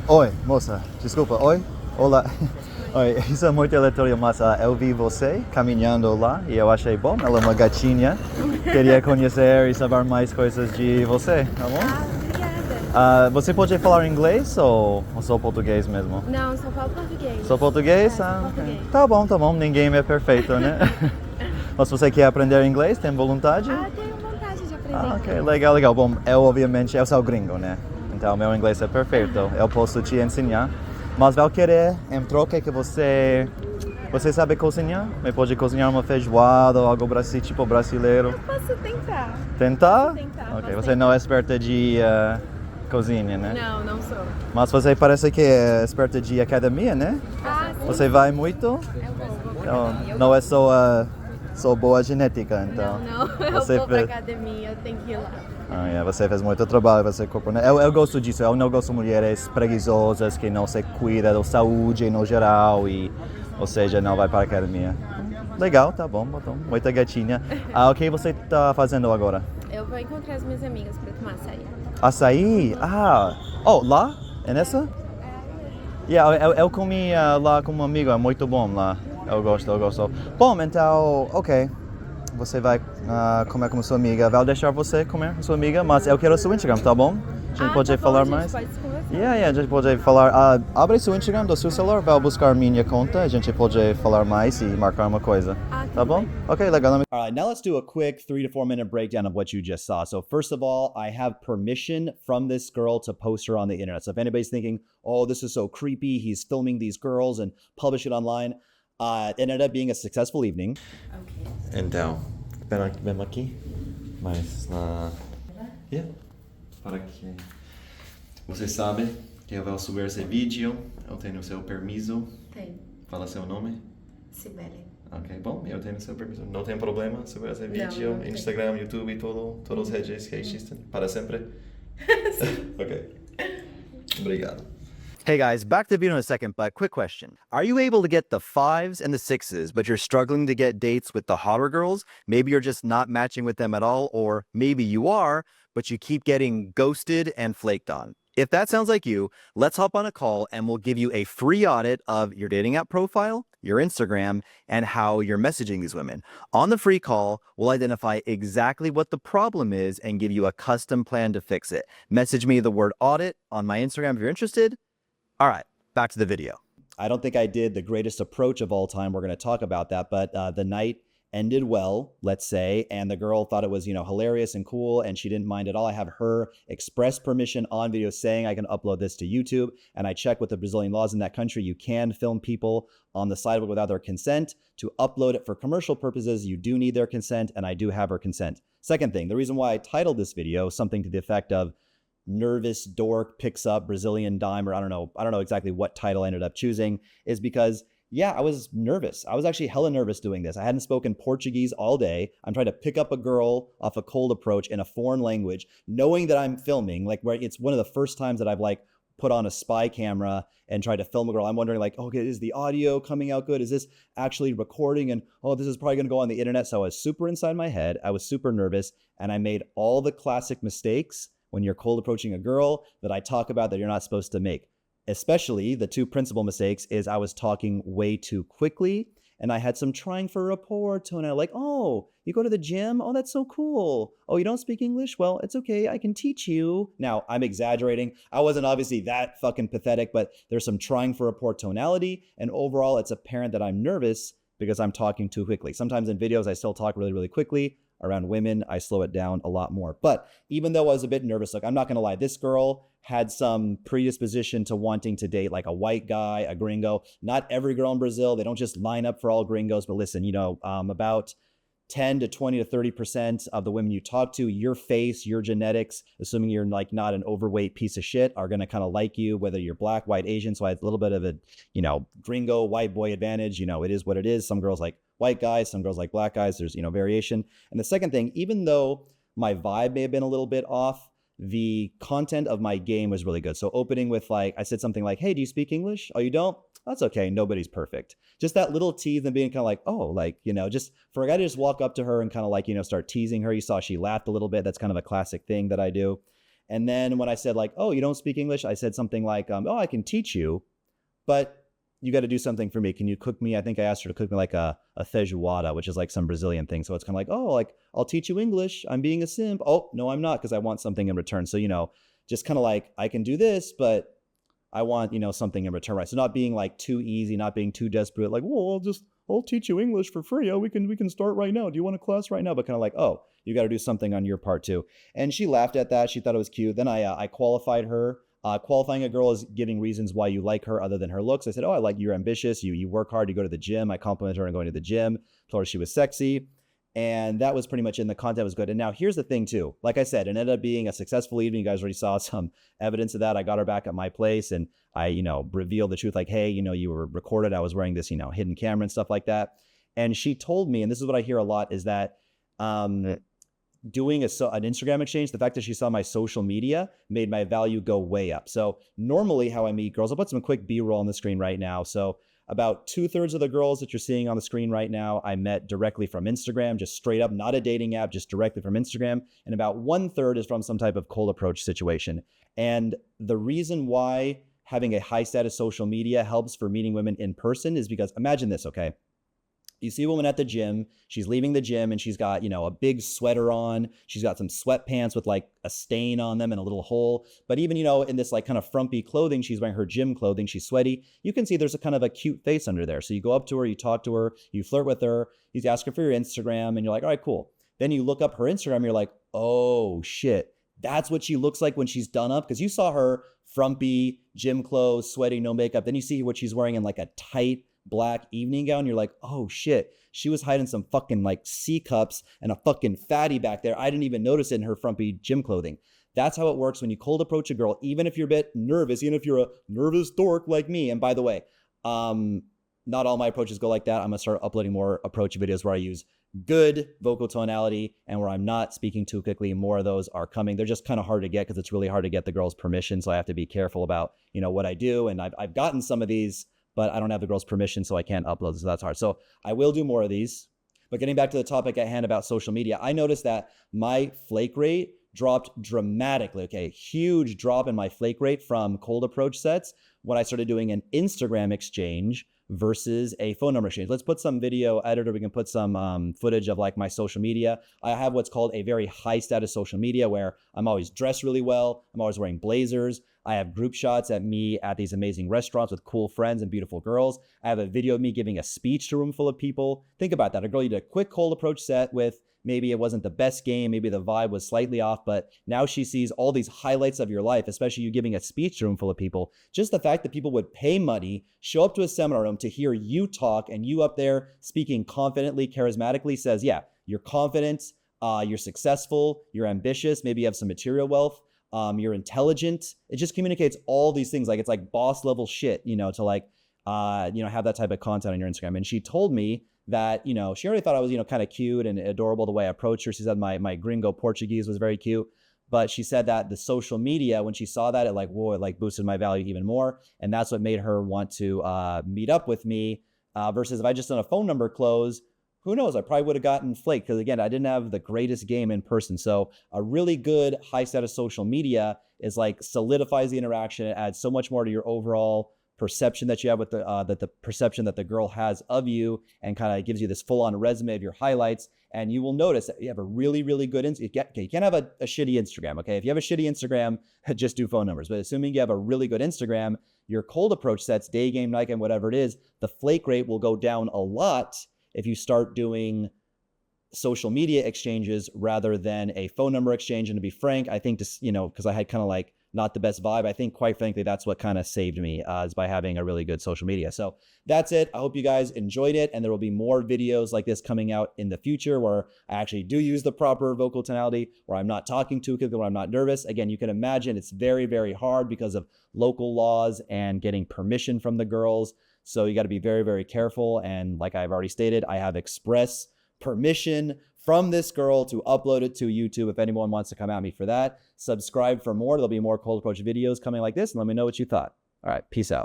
Oi, moça, desculpa, oi? Olá. Oi, isso é muito aleatório, mas eu vi você caminhando lá e eu achei bom. Ela é uma gatinha. Queria conhecer e saber mais coisas de você, tá bom? Obrigada. Você pode falar inglês ou só português mesmo? Não, só falo português. Só português? Só Ok. português. Tá bom. Ninguém é perfeito, né? Mas você quer aprender inglês? Tem vontade? Tenho vontade de aprender Ok, inglês. legal. Bom, eu sou gringo, né? Então meu inglês é perfeito. Eu posso te ensinar. Mas vou querer, em troca, que você sabe cozinhar? Me pode cozinhar uma feijoada ou algo assim, tipo brasileiro? Posso tentar. Tentar? Posso tentar. Ok, posso você tentar. não é experta de cozinha, né? Não, não sou. Mas você parece que é experta de academia, né? Sim. Você vai muito? Eu vou pra academia. Não é só boa genética, então. Não. Você Eu vou pra fez- academia, eu tenho que ir lá. Você fez muito trabalho, você corpo, né? Eu gosto disso, eu não gosto de mulheres preguiçosas que não se cuidam da saúde no geral e, ou seja, não vai para a academia. Legal, tá bom, muita gatinha. O que você tá fazendo agora? Eu vou encontrar as minhas amigas pra tomar açaí. Açaí? Lá? É nessa? Eu comi lá com um amigo, é muito bom lá. Eu gosto. Bom, então, ok. Você vai comer com sua amiga. Vai deixar você comer com sua amiga, mas eu quero o seu Instagram, tá bom? A gente pode tá bom, falar a gente mais? pode se conversar. A gente pode falar. Abre seu Instagram do seu celular, vai buscar minha conta, a gente pode falar mais e marcar uma coisa. Tá bom? bem. Ok, legal. All right, now let's do a quick 3 to 4 minute breakdown of what you just saw. So first of all, I have permission from this girl to post her on the internet. So if anybody's thinking, oh, this is so creepy, he's filming these girls and publish it online, it ended up being a successful evening. Ok. Então, vem aqui, mas para que você sabe que eu vou subir esse vídeo, eu tenho seu permisso. Tem. Fala seu nome. Sibeli. Ok, bom, eu tenho seu permisso. Não tem problema subir esse vídeo, não tem. Instagram, YouTube, todas as redes que existem, para sempre. Ok. Obrigado. Hey guys, back to the video in a second, but quick question. Are you able to get the 5s and the 6s, but you're struggling to get dates with the hotter girls? Maybe you're just not matching with them at all, or maybe you are, but you keep getting ghosted and flaked on. If that sounds like you, let's hop on a call and we'll give you a free audit of your dating app profile, your Instagram, and how you're messaging these women. On the free call, we'll identify exactly what the problem is and give you a custom plan to fix it. Message me the word audit on my Instagram if you're interested. All right, back to the video. I don't think I did the greatest approach of all time. We're going to talk about that, but the night ended well, let's say, and the girl thought it was, hilarious and cool, and she didn't mind at all. I have her express permission on video saying I can upload this to YouTube, and I checked with the Brazilian laws in that country. You can film people on the sidewalk without their consent. To upload it for commercial purposes, you do need their consent, and I do have her consent. Second thing, the reason why I titled this video something to the effect of Nervous Dork Picks Up Brazilian Dime, or I don't know exactly what title I ended up choosing, is because I was nervous. I was actually hella nervous doing this. I hadn't spoken Portuguese all day. I'm trying to pick up a girl off a cold approach in a foreign language, knowing that I'm filming, like where it's one of the first times that I've put on a spy camera and tried to film a girl. I'm wondering okay, is the audio coming out good? Is this actually recording? And this is probably going to go on the internet. So I was super inside my head. I was super nervous, and I made all the classic mistakes when you're cold approaching a girl that I talk about that you're not supposed to make. Especially the two principal mistakes is I was talking way too quickly, and I had some trying for rapport tone. Oh, you go to the gym? Oh, that's so cool. Oh, you don't speak English? Well, it's okay. I can teach you. Now, I'm exaggerating. I wasn't obviously that fucking pathetic, but there's some trying for rapport tonality, and overall, it's apparent that I'm nervous because I'm talking too quickly. Sometimes in videos, I still talk really, really quickly. Around women, I slow it down a lot more. But even though I was a bit nervous, I'm not going to lie, this girl had some predisposition to wanting to date a white guy, a gringo. Not every girl in Brazil, they don't just line up for all gringos, but listen, about 10 to 20 to 30% of the women you talk to, your face, your genetics, assuming you're not an overweight piece of shit, are going to kind of like you, whether you're black, white, Asian. So I had a little bit of a, gringo, white boy advantage. It is what it is. Some girls like white guys, some girls like black guys. There's, variation. And the second thing, even though my vibe may have been a little bit off, the content of my game was really good. So opening with I said something like, hey, do you speak English? Oh, you don't? That's okay. Nobody's perfect. Just that little tease and being kind of just for a guy to just walk up to her and kind of start teasing her. You saw she laughed a little bit. That's kind of a classic thing that I do. And then when I said like, oh, you don't speak English, I said something like, oh, I can teach you, but you got to do something for me. Can you cook me? I think I asked her to cook me like a feijoada, which is like some Brazilian thing. So it's kind of like, oh, like I'll teach you English. I'm being a simp. Oh, no, I'm not, because I want something in return. So, just kind of like, I can do this, but I want, something in return, right? So not being like too easy, not being too desperate, like, well, I'll teach you English for free. Oh, we can start right now. Do you want a class right now? But kind of like, oh, you got to do something on your part too. And she laughed at that. She thought it was cute. Then I qualified her. Qualifying a girl is giving reasons why you like her other than her looks. I said, oh, I like you're ambitious. You work hard. You go to the gym. I complimented her on going to the gym. Told her she was sexy. And that was pretty much in the content was good. And now here's the thing too. Like I said, it ended up being a successful evening. You guys already saw some evidence of that. I got her back at my place and I, revealed the truth. Like, hey, you were recorded. I was wearing this, hidden camera and stuff like that. And she told me, and this is what I hear a lot, is that doing an Instagram exchange, the fact that she saw my social media made my value go way up. So normally how I meet girls, I'll put some quick B-roll on the screen right now. So about 2/3 of the girls that you're seeing on the screen right now, I met directly from Instagram, just straight up, not a dating app, just directly from Instagram. And about 1/3 is from some type of cold approach situation. And the reason why having a high status social media helps for meeting women in person is because imagine this, okay? You see a woman at the gym, she's leaving the gym and she's got, a big sweater on. She's got some sweatpants with like a stain on them and a little hole. But even, in this like kind of frumpy clothing, she's wearing her gym clothing, she's sweaty. You can see there's a kind of a cute face under there. So you go up to her, you talk to her, you flirt with her, you ask her for your Instagram and you're like, all right, cool. Then you look up her Instagram, you're like, oh shit, that's what she looks like when she's done up. Because you saw her frumpy, gym clothes, sweaty, no makeup. Then you see what she's wearing in like a tight, black evening gown. You're like, oh shit, she was hiding some fucking like C cups and a fucking fatty back there. I didn't even notice it in her frumpy gym clothing. That's how it works when you cold approach a girl, even if you're a bit nervous, even if you're a nervous dork like me. And by the way, not all my approaches go like that. I'm gonna start uploading more approach videos where I use good vocal tonality and where I'm not speaking too quickly. More of those are coming. They're just kind of hard to get because it's really hard to get the girl's permission. So I have to be careful about, what I do. And I've gotten some of these, but I don't have the girl's permission, so I can't upload. So that's hard. So I will do more of these. But getting back to the topic at hand about social media, I noticed that my flake rate dropped dramatically. Okay, huge drop in my flake rate from cold approach sets when I started doing an Instagram exchange versus a phone number exchange. Let's put some video editor. We can put some footage of like my social media. I have what's called a very high status social media where I'm always dressed really well. I'm always wearing blazers. I have group shots at me at these amazing restaurants with cool friends and beautiful girls. I have a video of me giving a speech to a room full of people. Think about that. A girl you did a quick cold approach set with. Maybe it wasn't the best game. Maybe the vibe was slightly off, but now she sees all these highlights of your life, especially you giving a speech to a room full of people. Just the fact that people would pay money, show up to a seminar room to hear you talk and you up there speaking confidently, charismatically says, yeah, you're confident, you're successful, you're ambitious, maybe you have some material wealth, you're intelligent. It just communicates all these things. Like it's like boss level shit, to like, have that type of content on your Instagram. And she told me that, she already thought I was, kind of cute and adorable the way I approached her. She said my gringo Portuguese was very cute. But she said that the social media, when she saw that, it boosted my value even more. And that's what made her want to meet up with me versus if I just done a phone number close, who knows? I probably would have gotten flaked because, again, I didn't have the greatest game in person. So a really good high status social media is like solidifies the interaction. It adds so much more to your overall perception that you have with the perception that the girl has of you and kind of gives you this full-on resume of your highlights. And you will notice that you have a really, really good, you can't have a shitty Instagram, okay? If you have a shitty Instagram, just do phone numbers. But assuming you have a really good Instagram, your cold approach sets, day game, night game, whatever it is, the flake rate will go down a lot if you start doing social media exchanges rather than a phone number exchange. And to be frank, I think just, because I had kind of like not the best vibe, I think quite frankly, that's what kind of saved me is by having a really good social media. So that's it. I hope you guys enjoyed it. And there will be more videos like this coming out in the future where I actually do use the proper vocal tonality, where I'm not talking too quickly, where I'm not nervous. Again, you can imagine it's very, very hard because of local laws and getting permission from the girls. So you got to be very, very careful. And like I've already stated, I have express permission from this girl to upload it to YouTube. If anyone wants to come at me for that, subscribe for more. There'll be more cold approach videos coming like this, and let me know what you thought. All right, peace out.